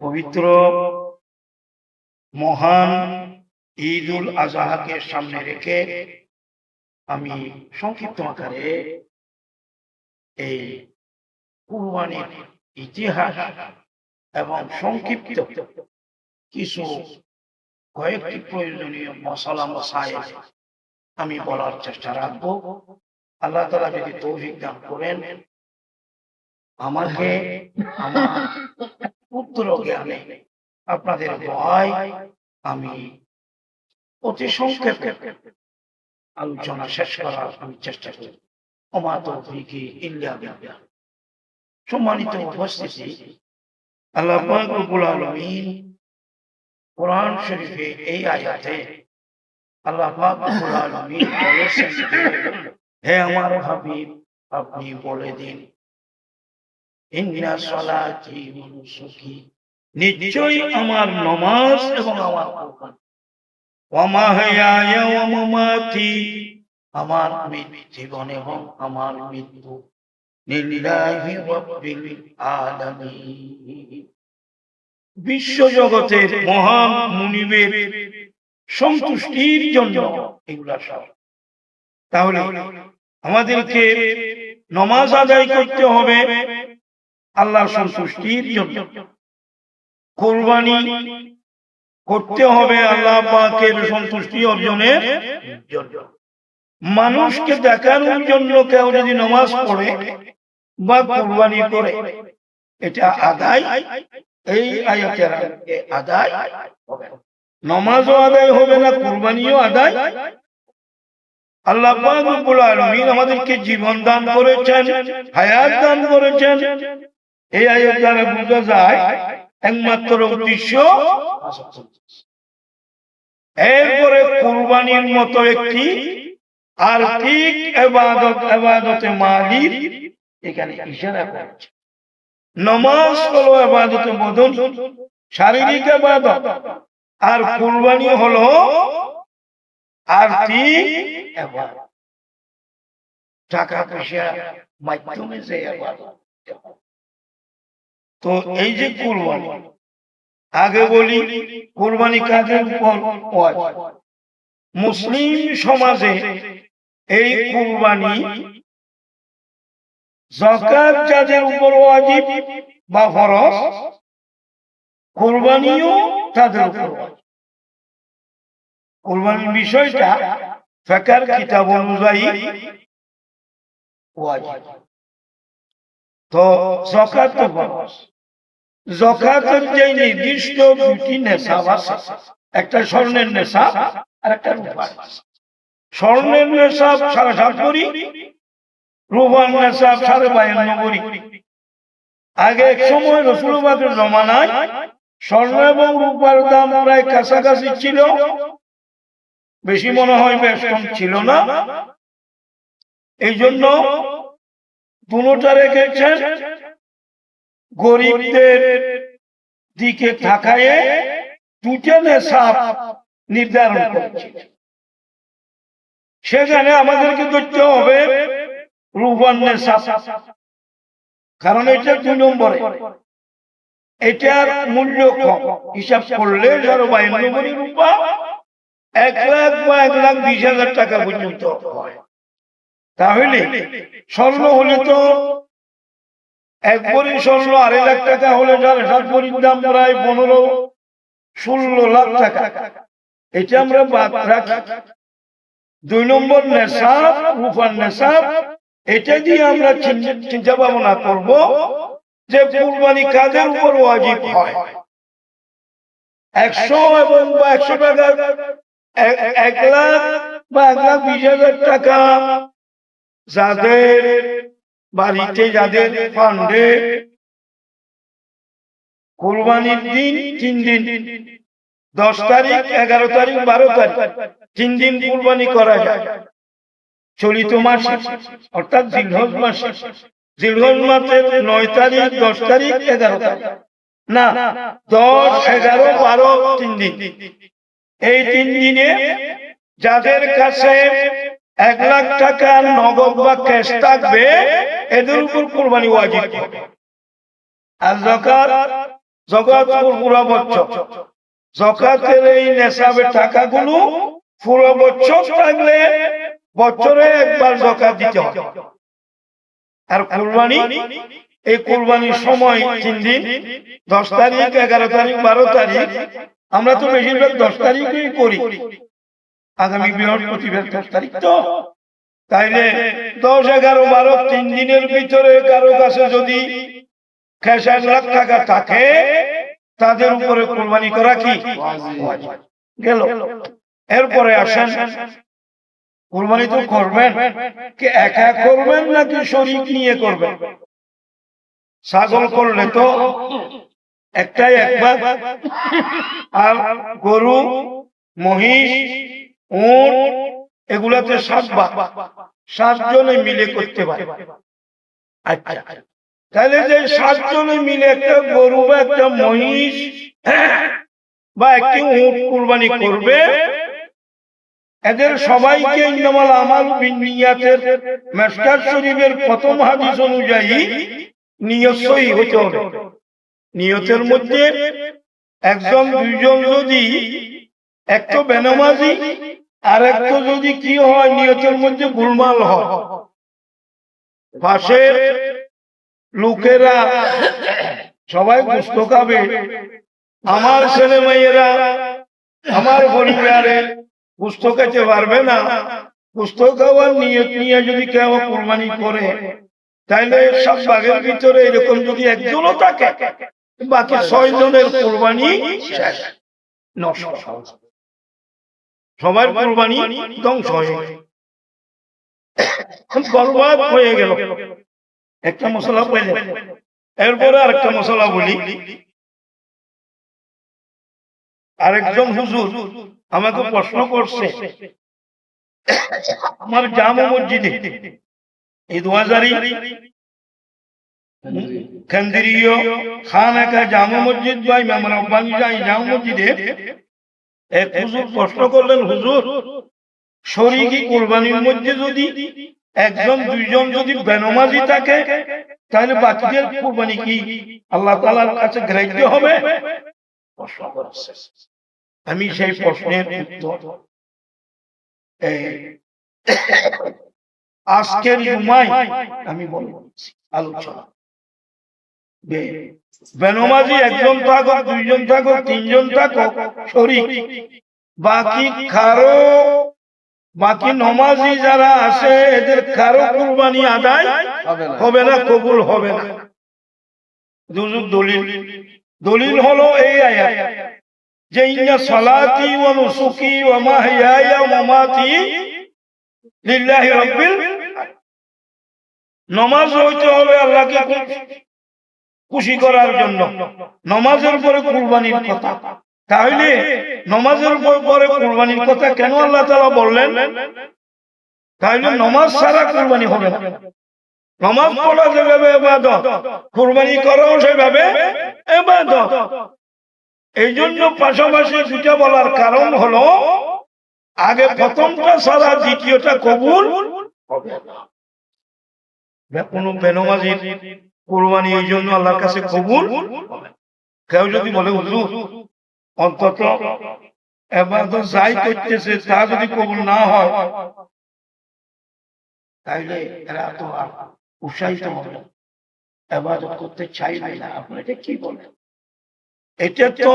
পবিত্র মহান ঈদ উল আজহাকে সামনে রেখে আমি সংক্ষিপ্ত আকারে এই কুরবানির ইতিহাস এবং সংক্ষিপ্ত কিছু কয়েকটি প্রয়োজনীয় মশলা মশাইল আমি বলার চেষ্টা রাখবো। আল্লাহ তাআলা যদি তৌফিক দান করেন আমাকে আমার পুত্র জ্ঞানে আপনাদের দোয়ায় আমি অতি সংক্ষেপে আলোচনা শেষ করার আমি চেষ্টা করি। ওমা তৌফিকি ইল্লা বিল্লাহ। সম্মানিত উপস্থিতি, আল্লাহ পাক রব্বুল আলামিন কোরআন শরীফে এই আয়াতে আল্লাহ পাক রব্বুল আলামিন বলেছেন, হে আমার হাবিব আপনি বলে দিন, ইন্না সালাতি ওয়া নুসুকি, নিশ্চয়ই আমার নামাজ এবং আমার কুরবানি, ওয়া মাহইয়ায়া ওয়া মামাতি, আমার জীবন এবং আমার মৃত্যু, লিল্লাহি রাব্বিল আলামিন, বিশ্ব জগতের মহান মুনিবের সন্তুষ্টির জন্য এগুলা সব। তাহলে আমাদেরকে নামাজ আদায় করতে হবে আল্লাহর সন্তুষ্টির জন্য, কুরবানি করতে হবে আল্লাহ পাকের সন্তুষ্টি অর্জনের জন্য। মানুষকে দেখানোর জন্য কেউ যদি নামাজ পড়ে বা কুরবানি করে, এটা আদায় এই আয়াতের আদায় হবে, নামাজও আদায় হবে না, কুরবানিও আদায়। আল্লাহ পাক রব্বুল আলামিন আমাদেরকে জীবন দান করেছেন, হায়াত দান করেছেন। এই আয়াত দ্বারা বোঝা যায় একমাত্র উদ্দেশ্য। এরপরে কুরবানির মতো একটি আর্থিক ইবাদতে মালির এখানে ইশারা করেছে। নামাজ হলো ইবাদতে বদনি, শারীরিক ইবাদত, আর কুরবানি হলো আর্থিক ইবাদত, টাকা পয়সার মাধ্যমে যে ইবাদত। তো এই যে কুরবানি, আগে বলি কুরবানি কাদের উপর ওয়াজিব। মুসলিম সমাজে এই কুরবানি যাকাত যাদের উপর ওয়াজিব বা ফরজ, কুরবানিও তাদের উপর ওয়াজিব। কুরবানির বিষয়টা ফিকহের কিতাব অনুযায়ী ওয়াজিব। তো যাকাত তো ফরজ। যাকাতের যে নির্দিষ্ট দুটি নেশাব আছে, একটা স্বর্ণের নেশাব আর একটা রূপার। স্বর্ণের নেশাব 7.5 ভরি, রূপার নেশাব 52.5 ভরি। আগে এক সময় রাসূলুল্লাহর জমানায় স্বর্ণ এবং রূপার দাম প্রায় কাছাকাছি ছিল, বেশি মনে হয় বেশ কম ছিল না। এই জন্য দুটোটা রেখেছেন, গরিবদের দিকে তাকায়ে দুটো নেশাব নির্ধারণ করেছে। সেখানে আমাদেরকে ধরতে হবে রূপার নেশাব, কারণ এটা 2 নম্বরে, এটার মূল্য কম। হিসাব করলে 52 ভরি রূপা 1 লাখ বা 1,20,000 টাকা পর্যন্ত হয়। তাহলে স্বর্ণ হলে তো 1 ভরি স্বর্ণ 2.5 লাখ টাকা হলে 7 ভরির দাম প্রায় 15-16 লাখ টাকা। এটা আমরা বাদ রাখি। 2 নম্বর নেশাব, রূপার নেশাব, এটা দিয়ে আমরা চিন্তা ভাবনা করব যে কুরবানি কাদের উপর ওয়াজিব হয়। 100 এবং 100 টাকা, 1 লাখ বা 1,20,000 টাকা যাদের বাড়িতে, যাদের ফান্ডে কুরবানির দিন 3 দিন, 10 তারিখ, 11 তারিখ, 12 তারিখ, 3 দিন কুরবানি করা যায়। চলিত মাসে অর্থাৎ জিলহজ মাসে, জিলহজ মাসের 9 তারিখ, 10 তারিখ, 11 তারিখ, না 10, 11, 12, 3 দিন। এই 3 দিনে যাদের কাছে 1 লাখ টাকা নগদ বা ক্যাশ থাকবে, এদের উপর কুরবানি ওয়াজিব হবে। আর যাকাত যাকাত পুরো বছর, যাকাতের এই নেশাবের টাকাগুলো পুরো বছর থাকলে বছরে একবার যাকাত দিতে হয়। আর কুরবানি, এই কুরবানির সময় 3 দিন, 10 তারিখ, 11 তারিখ, 12 তারিখ। আমরা তো বেশিরভাগ 10 তারিখেই করি, আগামী বৃহস্পতিবার 10 তারিখ তো। তাইলে 10, 11, 12 3 দিনের ভিতরে কারো কাছে যদি 1 লাখ টাকা থাকে, তাদের উপরে কুরবানি করা কি গেল। এরপরে আসেন, কুরবানি তো করবেন, কি একা করবেন নাকি শরীক নিয়ে করবেন? ছাগল করলে তো একটাই একবার, আর গরু, মহিষ, উট এগুলাতে 7 জনে মিলে করতে পারে। আচ্ছা, তাহলে যে 7 জনে মিলে একটা গরু বা একটা মহিষ বা একটি উট কুরবানি করবে, এদের সবাইকে ইন্নামাল আমালু বিন্নিয়াতের মিশকাত শরীফের প্রথম হাদিস অনুযায়ী নিয়ত সহিহ হতে হবে। নিয়তের মধ্যে 1 জন 2 জন যদি একটা বেনামাজি আর একটা যদি কি হয়, নিয়তের মধ্যে গোলমাল হয়, পাশের লোকেরা সবাই গোশত খাবে, আমার ছেলে মেয়েরা, আমার পরিবারে গোশত খেতে পারবে না, গোশত খাওয়ার নিয়ত নিয়ে যদি কেউ কুরবানি করে, তাইলে 7 ভাগের ভিতরে এরকম যদি একজনও থাকে, বাকি 6 জনের কুরবানি শেষ, নষ্ট, সবার কুরবানি ধ্বংস হয়ে বরবাদ হয়ে গেল। একটা মশলা পাইলে, এরপরে আরেকটা মশলা বলি। আরেকজন হুজুর আমাকে প্রশ্ন করছে, আমার জামা মসজিদে এই 2000 কেন্দ্রীয় খানাকা জামা মসজিদ বা ইমাম রাব্বানি জামা মসজিদে এক হুজুর প্রশ্ন করলেন, হুজুর শরীকি কুরবানির মধ্যে যদি 1 জন 2 জন যদি বেনামাজি থাকে, তাহলে বাকিদের কুরবানি কি আল্লাহ তাআলার কাছে গ্রহীত হবে? আমি সেই প্রশ্নের উত্তর আজকের জুমায় আমি বলছি আলোচনা। বেনামাজি 1 জন থাকুক, 2 জন থাকুক, 3 জন থাকুক শরীক, বাকি নমাজি যারা আছে এদের কারো কুরবানি আদায় হবে না, কবুল হবে না। দলিল হলো এই আয়াত, যে ইন্না সালাতি ওয়া নুসুকি ওয়া মাহইয়ায়া ওয়া মামাতি লিল্লাহি রাব্বিল আলামিন। নামাজ হইতে হবে আল্লাহকে খুশি করার জন্য, নামাজের পরে কুরবানির কথা। তাহলে নামাজের পরে কুরবানির কথা কেন আল্লাহ তাআলা বললেন? তাহলে নামাজ ছাড়া কুরবানি হবে না। নামাজ পড়া যেভাবে ইবাদত, কুরবানি করাও সেভাবে ইবাদত। এই জন্য পাশাপাশি দুটা বলার কারণ হলো, আগে প্রথমটা ছাড়া দ্বিতীয়টা কবুল হবে না। কোন বেনামাজির কুরবানি এই জন্য আল্লাহর কাছে কবুল হবে। কেউ যদি বলে হুজুর অন্তত ইবাদত যাই করতেছে তা যদি কবুল না হয়, তাইলে এরা তো উৎসাহিত হবে না, ইবাদত করতে চাইবে না। আপনি এটা কি বলেন? এটা তো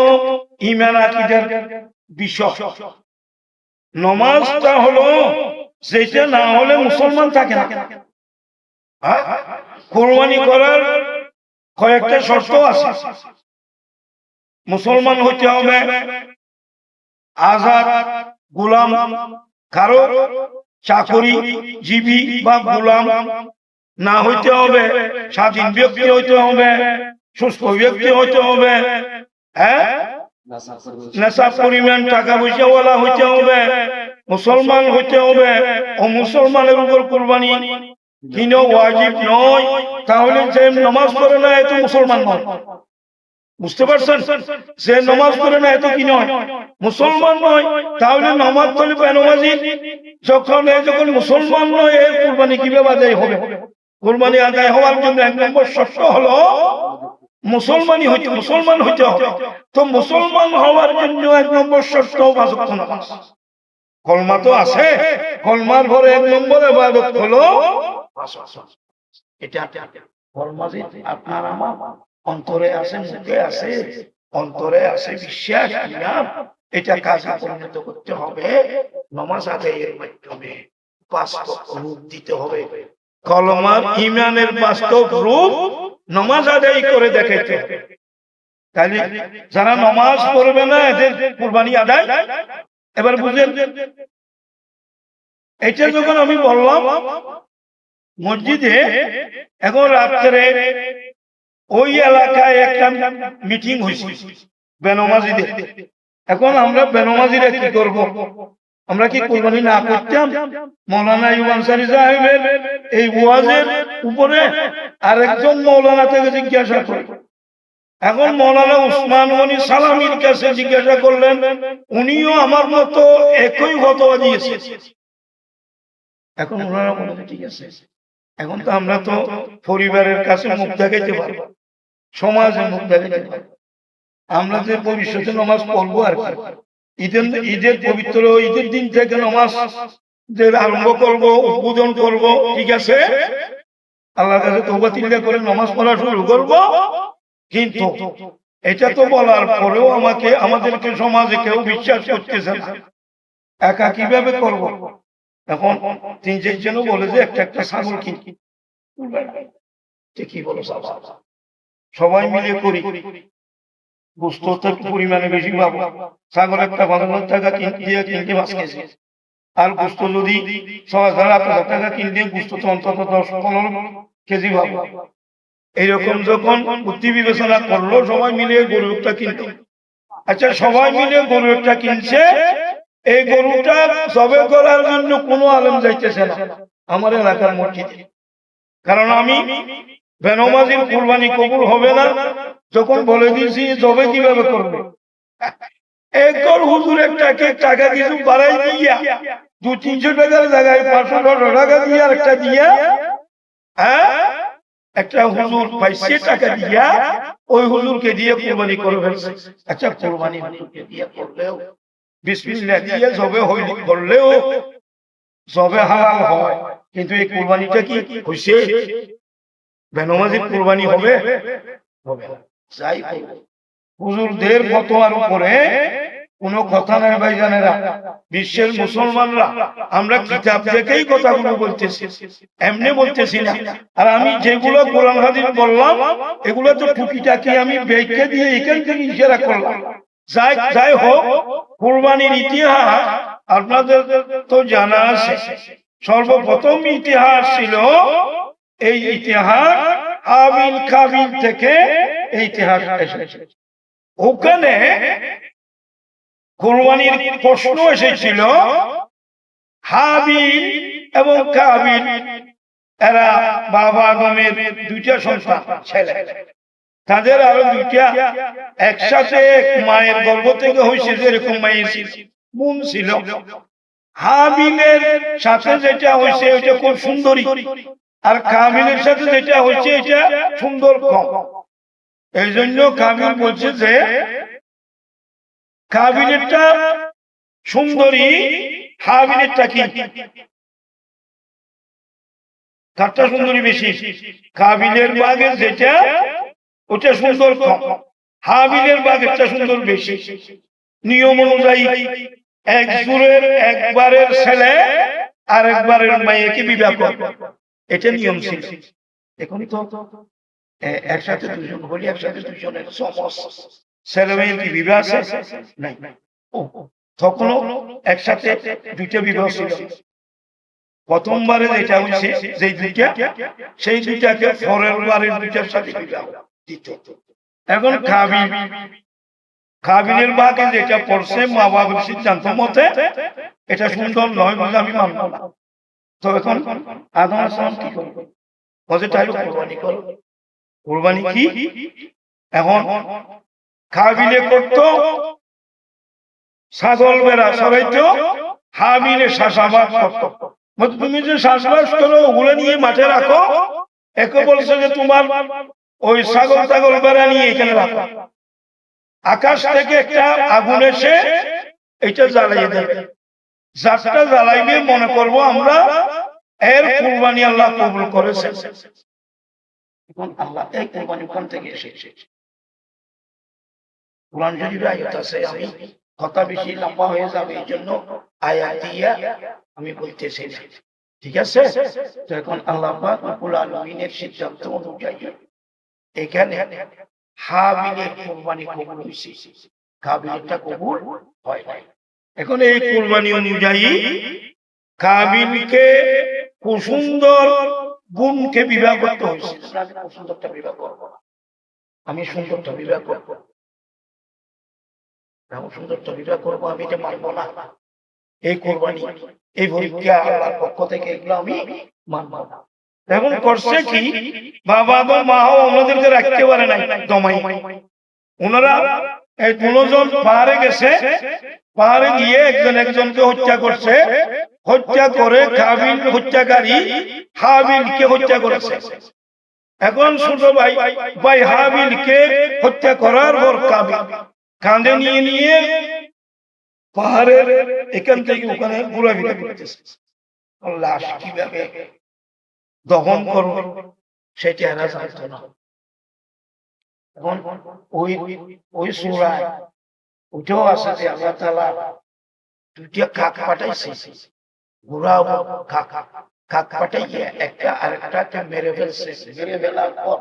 ঈমান আকীদার বিষয়। নামাজটা হলো যেটা না হলে মুসলমান থাকে না। কুরবানি করার কয়েকটা শর্ত আছে। মুসলমান হইতে হবে, আজাদ গোলাম, কারো চাকরিজীবী বা গোলাম না হইতে হবে, স্বাধীন ব্যক্তি হইতে হবে, সুস্থ ব্যক্তি হইতে হবে, নেশা পরিমাণ টাকা পয়সাওয়ালা হইতে হবে, মুসলমান হইতে হবে। ও মুসলমানের উপর কুরবানি কিন ওয়াজিব নয়। তাহলে যে নামাজ পড়ে না এত মুসলমান নয়। বুঝতে পারছেন? যে নামাজ পড়ে না এত কি নয়, মুসলমান নয়। তাহলে নামাজ পড়লে বেনামাজি যখন মুসলমান নয়, এর কুরবানি কিভাবে আদায় হবে? কুরবানি আদায় হওয়ার জন্য 1 নম্বর শর্ত হলো মুসলমান হইতে হবে। তো মুসলমান হওয়ার জন্য 1 নম্বর শর্ত 5 ওয়াক্ত নামাজ। কলমা তো আছে, কলমার পরে 1 নম্বর ইবাদত হলো 5 ওয়াক্ত। এটা কলমা যে আপনার আমার অন্তরে আছে, মুখে আছে, অন্তরে আছে বিশ্বাস, ইমান, এটা কাজে পরিণত করতে হবে নামাজ আদায়ের মাধ্যমে, বাস্তব রূপ দিতে হবে। কলমার ইমানের বাস্তব রূপ নামাজ আদায় করে দেখাইতে হবে। তাহলে যারা নামাজ পড়বে না এদের কুরবানি আদায়। এবার বুঝলেন, এটা যখন আমি বললাম মসজিদে, এখন রাত্রে ওই এলাকায় একটা মিটিং হয়েছে বেনমাজিদের। এখন আমরা বেনমাজিরা কি করব? আমরা কি কুরবানি না করতাম? মৌলানা আইয়ুব আনসারী সাহেবের এই ওয়াজের উপরে আরেকজন মৌলানা থেকে জিজ্ঞাসা করে, এখন মৌলানা উসমান গনি সালামীর কাছে জিজ্ঞাসা করলেন, উনিও আমার মতো একই ফতোয়া দিয়েছে। এখন ওনারা বলে ঠিক আছে, এখন তো আমরা তো পরিবারের কাছে মুখ দেখাইতে পারবো, সমাজে মুখ দেখাইতে পারবো, আমরা যে ভবিষ্যতে নামাজ পড়বো আর কি, ঈদের পবিত্র ঈদের দিন থেকে নামাজ যে আরম্ভ করবো, উদ্বোধন করবো, ঠিক আছে, আল্লাহর কাছে তওবা তিলকা করে নামাজ পড়া শুরু করবো। কিন্তু এটা তো বলার পরেও আমাদেরকে সমাজে কেউ বিশ্বাস করতেছে না, একা কিভাবে করব? এখন 3-4 জন বলে যে একটা ছাগল কিনি, কি বলো সবাই মিলে করি, গোস্ত তো পরিমাণে বেশি পাবো, ছাগল একটা 5,000 টাকা কিনতে 5 কেজি, আর গোস্ত যদি 6,000-8,000 টাকা কিনতে গোস্ত তো অন্তত 10-15 কেজি পাবো। এইরকম যখন বুদ্ধি বিবেচনা করলো, সবাই মিলে গরু একটা কিনতো। আচ্ছা, সবাই মিলে গরু একটা কিনছে, এই গরুটা জবে করার জন্য কোনো আলেম যাইতেছে না আমার এলাকার মসজিদে, কারণ আমি বেনমাজির কুরবানি কবুল হবে না যখন বলে দিয়েছি জবে কিভাবে করবে। একবার হুজুর একটা টাকা কিছু বাড়াই দিয়া 200-300 টাকার জায়গায় 500 টাকা দিয়ে আর একটা দিয়া, একটা হুজুর পাইছে টাকা দিয়া, ওই হুজুরকে দিয়ে কুরবানি করে ফেলছে। আচ্ছা, কুরবানি হুজুরকে দিয়ে করলেও, বিসমিল্লাহ দিয়ে জবে করলেও জবে হালাল হয়, কিন্তু এই কুরবানিটা কি হইছে? বেনমাজির কুরবানি হবে হবে না। যাই হুজুরদের ফতোয়ার উপরে কোনো কথা নাই ভাইজানেরা। বিশ্বের মুসলমানরা আমরা কিতাব দেখেই কথাগুলো বলতেছি, এমনি বলতেছি না। আর আমি যেগুলো কোরআন হাদিস বললাম এগুলো তো টুকিটাকি আমি ব্যাখ্যা দিয়ে এখান থেকে ইশারা করলাম। যাই হোক, কুরবানির ইতিহাস আপনাদের তো জানা আছে। সর্বপ্রথম ইতিহাস ছিল, এই ইতিহাস হাবিল কাবিল থেকে এই ইতিহাস এসেছে। ওখানে কুরবানির প্রশ্ন এসেছিল, হাবিল এবং কাবিল এরা বাবা আদমের 2টা সন্তান ছেলে, তাদের আরো 2টা একসাথে মায়ের গর্ভ থেকে হয়েছে, যেরকম মায়ের বোন ছিল। হাবিলের সাথে যেটা হয়েছে ওইটা খুব সুন্দরী, আর কাবিলের সাথে যেটা হয়েছে এটা সুন্দর কম। এই জন্য কাবিল বলছে যে কাবিলেরটা সুন্দরী, হাবিলেরটা কি কারটা সুন্দরী বেশি? কাবিলের বাঘের যেটা ওটা সুন্দর কম, হাবিলের বাঘেরটা সুন্দর বেশি। নিয়ম অনুযায়ী একবারের ছেলে আর একবারের মেয়েকে বিবাহ করবে, এটা নিয়ম ছিল। এখন তো একসাথে 2জন হলে একসাথে 2জনের ছেলে মেয়ের কি বিবাহ আছে? নাই। তখনও একসাথে 2টা বিবাহ ছিল। প্রথমবারে যেটা হচ্ছে যে 2টা, সেই 2টাকে পরের বারের 2টার সাথে বিবাহ দিত। এখন কাবিলের বাঘে যেটা পড়ছে মা বাবার সিদ্ধান্ত মতে এটা সুন্দর নয় বলে আমি মানব না। তো এখন আদম আলাইহিস কি করবে? বলে তাই কুরবানি করো। কুরবানি কি? এখন কাবিলে করত ছাগল বেড়া সরাইতো, হাবিলে চাষাবাদ করত। তুমি যে চাষবাস করো ওগুলো নিয়ে মাঠে রাখো, একে বলছে যে তোমার ওই ছাগল বেড়া নিয়ে এখানে রাখা, আকাশ থেকে একটা আগুন এসে এটা জ্বালিয়ে দেবে, যারটা জ্বালাইবে মনে করব আমরা এর কুরবানি আল্লাহ কবুল করেছে। এখন আল্লাহ এই কুরবানি কোন থেকে এসেছে? কোরআন শরীফে আয়াত আছে, আমি কথা বেশি লম্বা হয়ে যাবে এই জন্য আয়াত দিয়া আমি বলতেছি না, ঠিক আছে? তো এখন আল্লাহ পাক রব্বুল আলামিনের সিদ্ধান্ত অনুযায়ী এখানে হাবিলের কুরবানি কবুল হয়েছে, কাবিলটা কবুল হয় নাই। এখন এই কুরবানি অনুযায়ী কাবিলকে খুব সুন্দর গুণকে বিবাহ করতে হয়েছে। আমি সুন্দরটা বিবাহ করবো, আমি সুন্দরটা বিবাহ করবো, সুন্দরটা বিবাহ করবো, আমি এটা মানবো না। এই কোরবানি এই পরীক্ষা আল্লাহর পক্ষ থেকে, এগুলো আমি মানবো না। এখন করছে কি, বাবা তো মাও ওনাদেরকে রাখতে পারে নাই দমাই, ওনারা এই দুজন পাহাড়ে গেছে, পাহাড়ে গিয়ে একজন একজনকে হত্যা করছে, হত্যা করে কাবিল হত্যাকারী হাবিলকে হত্যা করেছে। এখন ছোট ভাই হাবিলকে হত্যা করার পর কাবিল কাঁধে নিয়ে নিয়ে পাহাড়ের এখান থেকে ওখানে ঘোরাফেরা করতেছে, লাশ কিভাবে দহন করবে সেটা এরা জানত না। এখন ওই সূরায় ওইটাও আছে যে আল্লাহ তাআলা দুইটা কাক পাঠাইছে, ঘোড়া কাক পাঠাইয়ে একটা আরেকটাকে মেরে ফেলছে, মেরে ফেলার পর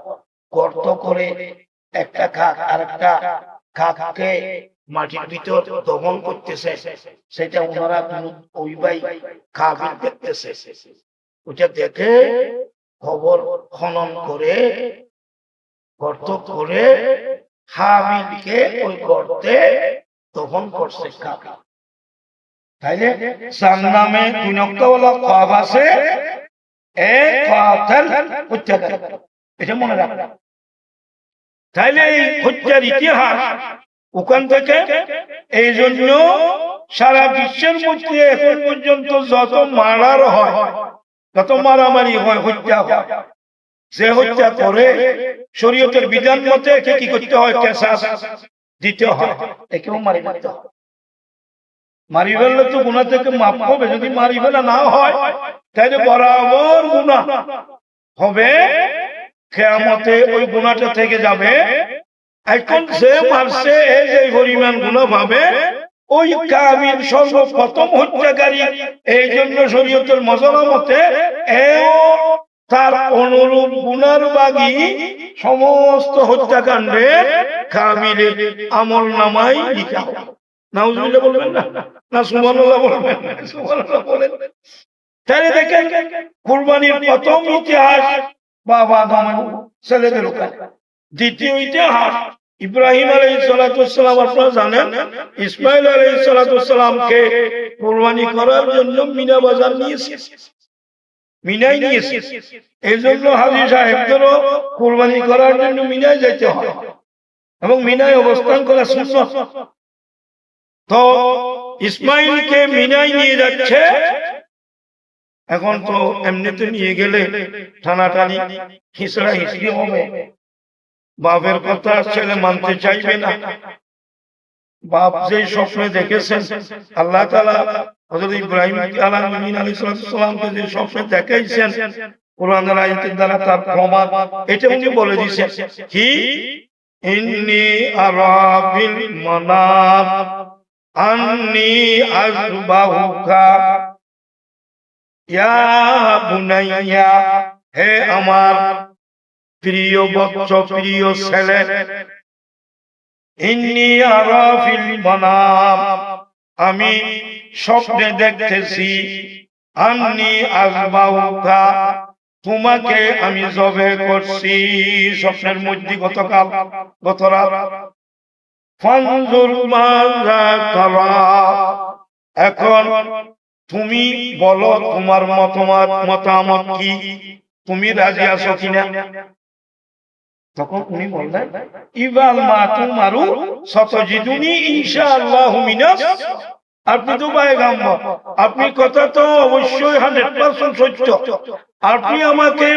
গর্ত করে একটা কাক আরেকটা কাককে মাটির ভিতর দহন করতেছে, সেটা ওনারা ওই ভাই কাবিল দেখতেছে। ওটা দেখে খবর খনন করে গর্ত করে হাবিলকে ওই গর্তে দহন করছে কাক। তাইলে যার নামে দুই নক্তাওয়ালা কাব আছে, এটা মনে রাখবেন। তাইলে এই হত্যার ইতিহাস ওখান থেকে, এই জন্য সারা বিশ্বের মধ্যে এখন পর্যন্ত যত মারার হয়, যত মারামারি হয়, হত্যা হয়, যে হত্যা করে শরীয়তের বিধান মতে একে কি করতে হয়? কিসাস দিতে হয়, একেও মারি ফেলতে হয়। মারি ফেললে তো গুনাহ থেকে মাফ হবে, যদি মারি ফেলা না হয় তাহলে বরাবর গুনাহ হবে, কিয়ামতে ওই গুনাহটা থেকে যাবে। এখন যে মারছে এই পরিমাণ গুনাহ পাবে ওই কাবিল সর্বপ্রথম হত্যাকারী। এই জন্য শরীয়তের মশলা মতে এও তার অনুরূপ গুনার বাগী সমস্ত হত্যাকাণ্ডে কাবিলের আমল নামায় লিখা হবে। নাউজুবিল্লাহ বলবেন না, না সুবহানাল্লাহ বলবেন, সুবহানাল্লাহ বলেন। তাহলে দেখেন কুরবানির প্রথম ইতিহাস বাবা আদম ছেলেদের ওখানে। দ্বিতীয় ইতিহাস ইব্রাহিম আলাইহিস সালাতু ওয়াস সালাম, আপনারা জানেন ইসমাঈল আলাইহিস সালাতু ওয়াস সালামকে কুরবানি করার জন্য মিনা বাজার নিয়েছে, মিনায় নিয়েছে। এই জন্য হাজী সাহেবদেরও কুরবানি করার জন্য মিনায় যেতে হয় এবং মিনায় অবস্থান করা সুন্নাত। তো ইসমাঈলকে মিনায় নিয়ে যাচ্ছে। এখন তো এমনিতে নিয়ে গেলে টানাটানি হিসড়া হিসড়ি হবে, বাপের কথা ছেলে মানতে চাইবে না। বাপ যে স্বপ্নে দেখেছেন আল্লাহ তাআলা হযরত ইব্রাহিম আলাইহিস সালামকে যে স্বপ্নে দেখাইছেন, কোরআনের আয়াতের দ্বারা তার প্রমাণ এটা উনি বলে দিয়েছেন কি, ইন্নী আরা বিল মানাম আন্নী আযবাহুকা ইয়া বুনাইয়া, হে আমার প্রিয় বৎস, প্রিয় ছেলে, ইন্নী আরা ফিল মানাম, আমি স্বপ্নে দেখতেছি, আন্নী আযবাহুকা, তোমাকে আমি জবে করছি স্বপ্নের মধ্যে গত রাত। ফানজুর মাযা তারা, এখন তুমি বলো তোমার মতামত কি, তুমি রাজি আছো কিনা? তখন উনি বললেন ইবাল মা তুমারু সাতাজিদুনি ইনশাআল্লাহু মিনাস, আপনি তো পয়গম্বর, আপনি কথা তো অবশ্যই 100% সত্য। আপনি আমাকে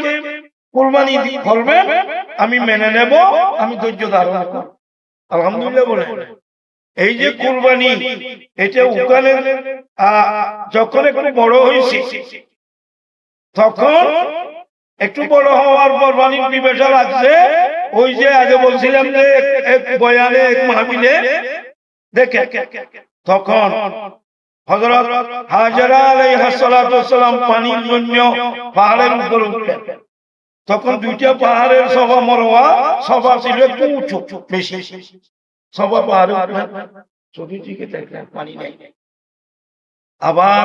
কুরবানি করবেন, আমি মেনে নেব, আমি ধৈর্য ধারণ করব। আলহামদুলিল্লাহ বলে এই যে কুরবানি, এটা ওখানে যখন একটু বড় হয়েছে, তখন একটু বড় হওয়ার পর পানির পিপাসা লাগছে। ওই যে আগে বলছিলাম যে এক বয়ানে এক মাহফিলে দেখে, তখন হযরত হাজেরা আলাইহিস সালাতু ওয়াস সালাম পানির জন্য পাহাড়ের উপর উঠলেন। তখন দুইটা পাহাড়ের সফা মরওয়া, সফা ছিল একটু উঁচু বেশি, সফা পাহাড়ে উঠলেন, চতুর্দিকে দেখলেন পানি নেই। আবার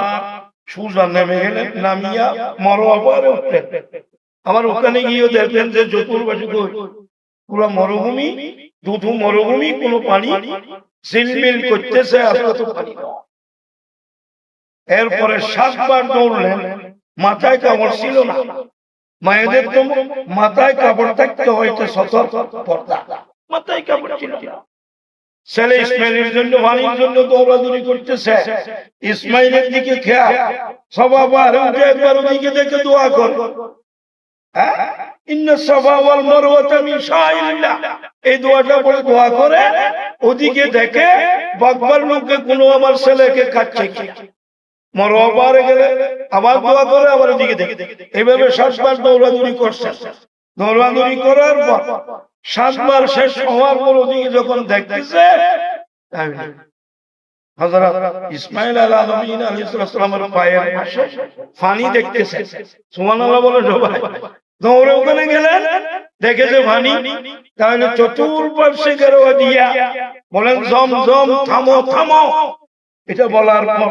সুজা নেমে গেলেন, নামিয়া মরওয়া পাহাড়ে উঠলেন। আবার ওখানে গিয়েও দেখলেন যে চতুর্পাশে পুরো মরুভূমি, দুধু মরুভূমি, কোনো পানি ঝিলমিল করতেছে, আসলে তো পানি নেই। এরপরে 7 বার দৌড়লেন, মাথায় কাপড় ছিল না। মায়েদের তো মাথায় কাপড় থাকতে হয়তো সতর্ক পর্দা, মাথায় কাপড় ছিল না। ছেলে ইসমাইলের জন্য, পানির জন্য দৌড়াদৌড়ি করতেছে। ইসমাইলের দিকে খেয়া সবাই উঠে একবার ওদিকে দেখে দোয়া কর, ইন্না সাফা ওয়াল মারওয়াতা মিন শাআইরিল্লাহ, এই দোয়াটা পড়ে দোয়া করে ওদিকে দেখে বাগবার লোকে কোনো আমার ছেলেকে খাচ্ছে কি। মরওয়া পারে গেলে আবার দোয়া করে, আবার ওদিকে দেখে, এইভাবে 7 বার দৌড়াদৌড়ি করছে। দৌড়াদৌড়ি করার পর 7 বার শেষ হওয়ার পর ওদিকে যখন দেখতেছে, হযরত ইসমাইল আলাইহিস সালামের পায়ের পাশে পানি দেখতেছে। সুবহানাল্লাহ বলে সবাই দৌড়ে ওখানে গেলেন, দেখেছে পানি। তাহলে চতুর্পার্শ্বে ঘেরাও দিয়া বলেন, জমজম থামো থামো। এটা বলার পর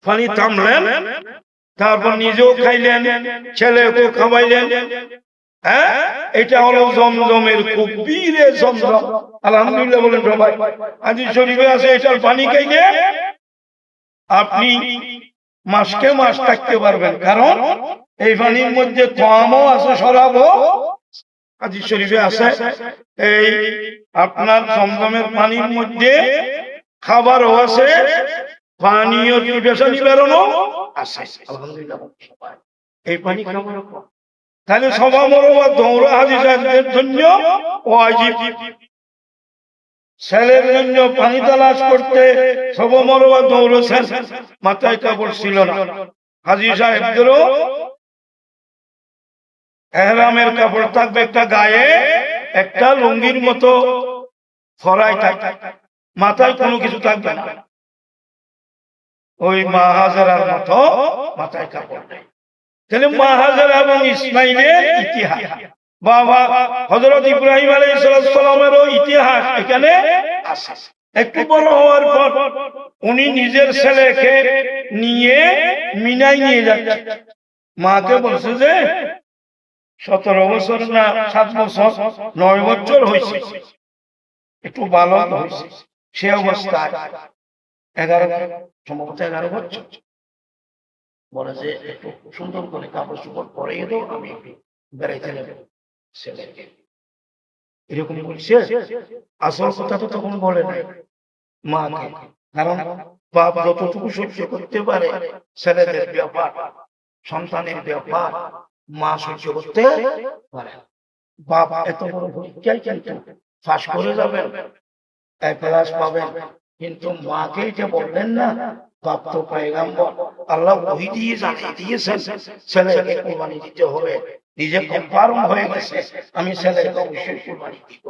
পানি থামলেন, তারপর নিজেও খাইলেন, ছেলেকে খাওয়াইলেন। এটা হলো জমজমের কূপ, বীরে জমজম। আলহামদুলিল্লাহ বলেন সবাই। হাদিস শরীফে আছে, এটার পানি খাইলে আপনি মাসকে মাস থাকতে পারবেন, কারণ এই পানির মধ্যে তামও আছে, শরাবও। হাদিস শরীফে আছে এই আপনার জমজমের পানির মধ্যে খাবারও আছে, পানীয় পিপাসা নিবারণও আছে। আলহামদুলিল্লাহ এই পানি খাবার। তাহলে সভা মরওয়া দৌড়া হাজিদের জন্য ওয়াজিব। ছেলের জন্য পানি তালাশ করতে সভা মরওয়া দৌড়েছেন, মাথায় কাপড় ছিল না। হাজী সাহেবদেরও এহরামের কাপড় থাকবে একটা গায়ে, একটা লুঙ্গির মতো ফরাই থাকবে, মাথায় কোনো কিছু থাকবে না। ওই মা হাজেরার মতো মাথায় কাপড় নেই। তাহলে মা হাজেরা এবং ইসমাইলের ইতিহাস, বাবা হযরত ইব্রাহিম আলাইহিস সালামেরও ইতিহাস এখানে আছে। একটু বড় হওয়ার পর উনি নিজের ছেলেকে নিয়ে মিনায় নিয়ে যাচ্ছে। মাকে বলছে যে 17 বছর না 7 বছর 9 বছর হয়েছে, একটু ভালো হয়েছে। সে অবস্থায় 11 বছর বলে যে একটু সুন্দর করে কাপড় চোপড় পরিয়ে দাও, আমি একটু বেড়াইতে নেব ছেলেকে, এরকম বলছে। আসল কথা তো তখন বলে নাই মাকে, কারণ বাপ যতটুকু সহ্য করতে পারে ছেলেদের ব্যাপার, সন্তানের ব্যাপার মা সহ্য করতে পারে। বাপ এত বড় পরীক্ষায় কিন্তু পাস করে যাবেন, 1 ক্লাস পাবেন, কিন্তু মাকে এটা বললেন না। বাপ তো পয়গম্বর, আল্লাহ ওহী দিয়ে জানিয়ে দিয়েছেন ছেলেকে কুরবানি দিতে হবে। নিজে কনফার্ম হয়ে গেছে আমি ছেলেকে অবশ্যই কুরবানি দিব।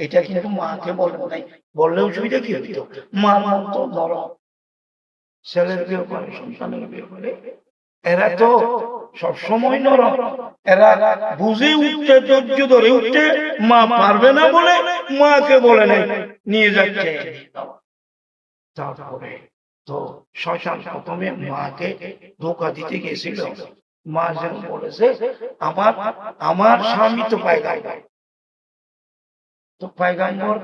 এটা কিন্তু মাকে বলেন নাই, বললে অসুবিধা কি হইতো? মা মন তো নরম, ছেলের ব্যাপারে, সন্তানের ব্যাপারে এরা তো সবসময় নরম। এরা বুঝে উঠতে, ধৈর্য ধরে উঠতে মা পারবে না বলে মাকে বলে নাই, নিয়ে যাচ্ছে। তারপরে তো শয়তান প্রথমে মাকে ধোঁকা দিতে গেছিল। মা যেন বলেছে আমার স্বামী তো পয়গম্বর, তো পয়গম্বর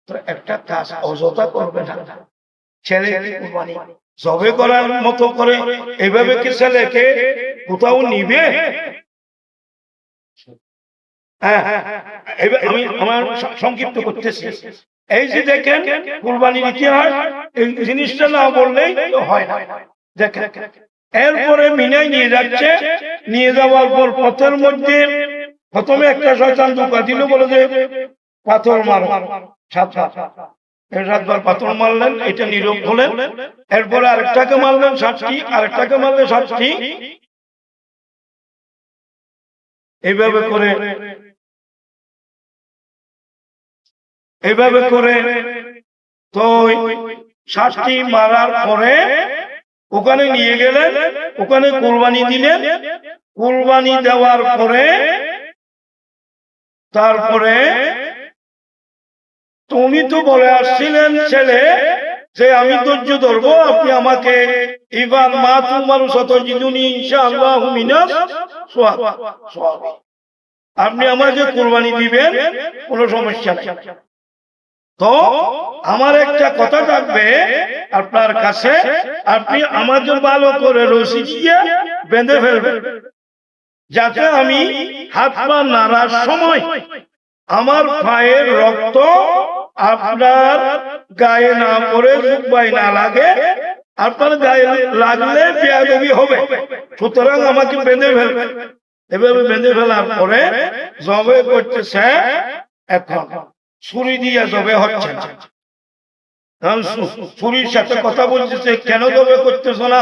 তো একটা কাজ অযথা করবে না, ছেলেকে কুরবানি জবে করার মতো করে এইভাবে কি ছেলেকে কোথাও নিবে? আমি আমার সংক্ষিপ্ত করতেছি। এই যে দেখেন কুরবানির ইতিহাস, এই জিনিসটা না বললেই হয় না। দেখেন এরপরে মিনায় নিয়ে যাচ্ছে, নিয়ে যাওয়ার পর পথের মধ্যে প্রথমে একটা শয়তান ধোঁকা দিল, বলে যে পাথর মারো, 7বার। 7বার পাথর মারলেন, এটা নীরব হলেন। এরপরে আরেকটাকে মারলেন 7টি, আরেকটাকে মারলেন 7টি। এইভাবে করে তো 7টি মারার পরে ওখানে নিয়ে গেলেন, ওখানে কুরবানি দিলেন। কুরবানি দেওয়ার পরে তারপরে তুমি তো বলে আসছিলেন ছেলে যে আমি ধৈর্য ধরবো, আপনি আমাকে ইবান মা তোমার সতজিদুনি ইনশাআল্লাহু মিনাস সাওয়াবিন, আপনি আমাকে কুরবানি দিবেন, কোনো সমস্যা নেই। তো আমার একটা কথা থাকবে আপনার কাছে, আপনি আমাদের ভালো করে রশি দিয়ে বেঁধে ফেলবেন, যাতে আমি হাত পা নাড়ার সময় আমার পায়ের রক্ত আপনার গায়ে না পড়ে, জুব্বায় না লাগে। আপনার গায়ে লাগলে বেয়াদবি হবে, সুতরাং আমাকে বেঁধে ফেলবেন। এভাবে বেঁধে ফেলার পরে জবে করতেছে। এখন ছুরি দিয়ে জবে হচ্ছে না, ছুরির সাথে কথা বলতেছে, কেন জবে করতেছ না?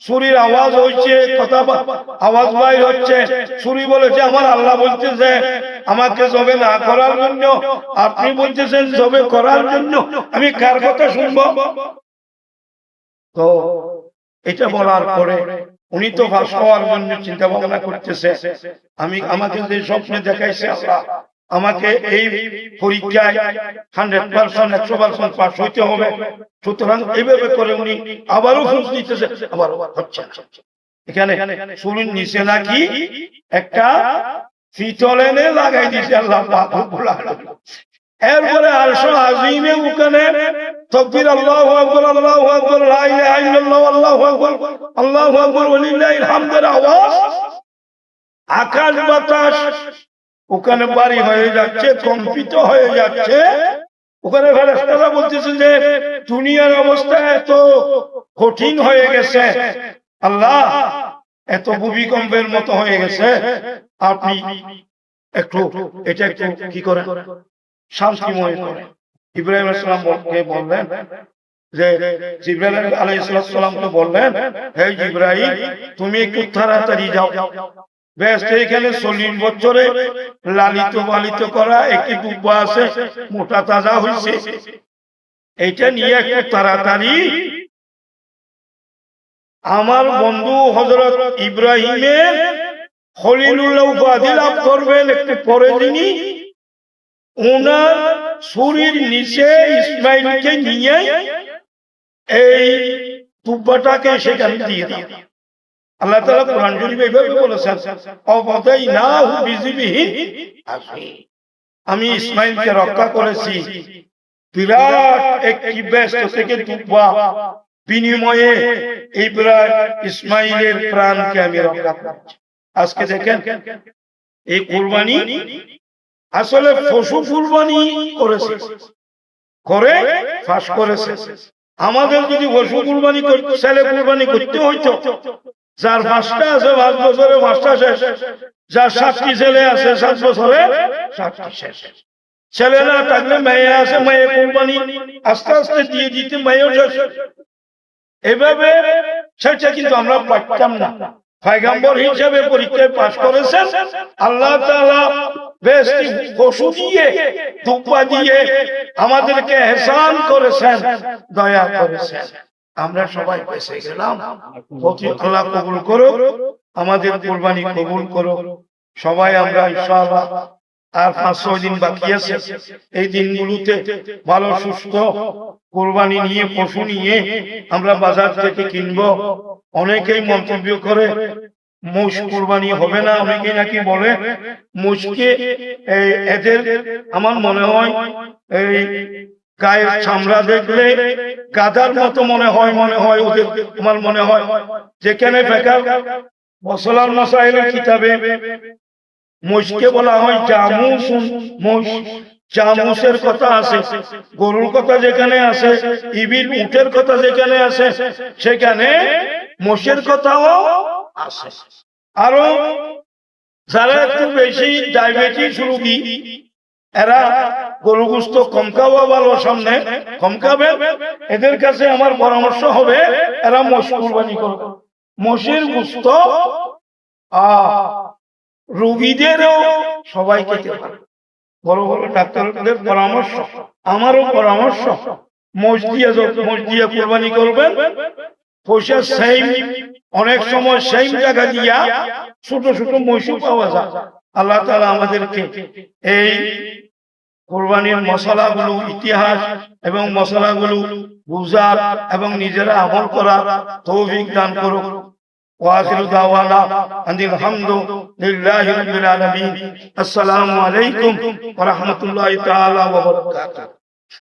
ছুরির আওয়াজ হচ্ছে, কথা আওয়াজ বাইর হচ্ছে। ছুরি বলেছে আমার আল্লাহ বলতেছে আমাকে জবে না করার জন্য, আপনি বলতেছেন জবে করার জন্য, আমি কার কথা শুনবো? তো এটা বলার পরে উনি তো ফাঁস হওয়ার জন্য চিন্তা ভাবনা করতেছে, আমাকে যে স্বপ্নে দেখাইছে আল্লাহ, আমাকে এই পরীক্ষায় 100% 100% পাস হইতে হবে। সুতরাং এইভাবে করে উনি আবারও ফুস দিতেছে, আবার হচ্ছে না। এখানে ছুরির নিচে নাকি একটা ফিতল এনে লাগাই দিছে আল্লাহ পাক রব্বুল আলামিন। এরপরে আরশ আজিমে ওখানে তাকবীর, আল্লাহু আকবার, আল্লাহু আকবার, লা ইলাহা ইল্লাল্লাহ, আল্লাহু আকবার, আল্লাহু আকবার, ওয়ালিল্লাহিল হামদের আওয়াজ। আকাশ বাতাস ওখানে বাড়ি হয়ে যাচ্ছে, কম্পিত হয়ে যাচ্ছে। ওখানে ফেরেশতারা বলতেছে যে দুনিয়ার অবস্থা এত কঠিন হয়ে গেছে, আল্লাহ এত ভূমিকম্পের মতো হয়ে গেছে, আপনি একটু এটা একটু কি করেন, শান্তিময় করেন। ইব্রাহিম আলাইহিস সালামকে বললেন যে, জিবরাইল আলাইহিস সালামকে বললেন, হে জিবরাইল তুমি একটু তাড়াতাড়ি যাও, এখানে 40 বছরে লালিত পালিত করা একটি দুব্বা আছে, মোটা তাজা হয়েছে, এটা নিয়ে একটু তাড়াতাড়ি আমার বন্ধু হযরত ইব্রাহিমের খলিলুল্লাহ উপাধি লাভ করবেন একটু পরে দিনই, ওনার ছুরির নিচে ইসমাইলকে নিয়ে এই দুব্বাটাকে সেখানে দিয়ে দাও। আল্লাহ তাআলা কোরআন শরীফে এইভাবে বলেছেন, অবদাইনাহু বিযিবিহিন আযীম, আমি ইসমাইলকে রক্ষা করেছি বিরাট একটি ব্যস্ত থেকে দুব্বা, বিনিময়ে ইসমাইলের প্রাণকে আমি রক্ষা করেছি। আজকে দেখেন এই কুরবানি আসলে পশু কুরবানি করেছে, করে ফাঁস করেছে। আমাদের যদি পশু কুরবানি করতে, ছেলে কুরবানি করতে হইতো, যার 5টা আছে 5 বছরে 5টা শেষ, যার 7টি ছেলে আছে 7 বছরে 7টি শেষ। ছেলে না থাকলে মেয়ে আছে, মেয়ে কুরবানি আস্তে আস্তে দিয়ে দিতে মেয়েও শেষ। এভাবে সেটা কিন্তু আমরা পারতাম না। পয়গম্বর হিসেবে পরীক্ষায় পাস করেছেন, আল্লাহ তাআলা বেশি পশু দিয়ে দুব্বা দিয়ে আমাদেরকে ইহসান করেছেন, দয়া করেছেন। আমরা সবাই বেঁচে গেলাম। আল্লাহ কবুল করো, আমাদের কুরবানি কবুল করো। সবাই আমরা ইনশাআল্লাহ আর 5-6 দিন বাকি আছে, এই দিনগুলোতে ভালো সুস্থ কুরবানি নিয়ে, পশু নিয়ে আমরা বাজার থেকে কিনবো। অনেকেই মন্তব্য করে মোষ কুরবানি হবে না, অনেকেই নাকি বলে মোষকে এদের আমার মনে হয় এই গায়ের চামড়া দেখলে গাধার মতো মনে হয় ওদের। আমার মনে হয় যেখানে ফেকার মসলার মাসাইলের কিতাবে মোষকে বলা হয় জামুস, মোষ জামুসের কথা আছে, গরুর কথা যেখানে আছে, ইবিল উটের কথা যেখানে আছে, সেখানে মোষের কথাও আছে। আরো যারা একটু বেশি ডায়াবেটিস রোগী, এরা গরু গোস্ত কম খাওয়া ভালো, সামনে কম খাবে, এদের কাছে আমার পরামর্শ হবে এরা মোষ কুরবানি করবে। মোষের গোস্ত রোগীদেরও সবাই খেতে পারে। বড় বড় ডাক্তারদের পরামর্শ, আমারও পরামর্শ, মোষ দিয়ে কুরবানি করবেন। পয়সা সেম, অনেক সময় সেম টাকা দিয়া ছোট ছোট মহিষও পাওয়া যায়। আল্লাহ তাআলা আমাদেরকে এই কুরবানির মশলাগুলো, ইতিহাস এবং মশলাগুলো বুঝার এবং নিজেরা আমল করার তৌফিক দান করুক। وآخر دعوانا أن الحمد لله رب العالمين. السلام عليكم ورحمة الله تعالى وبركاته.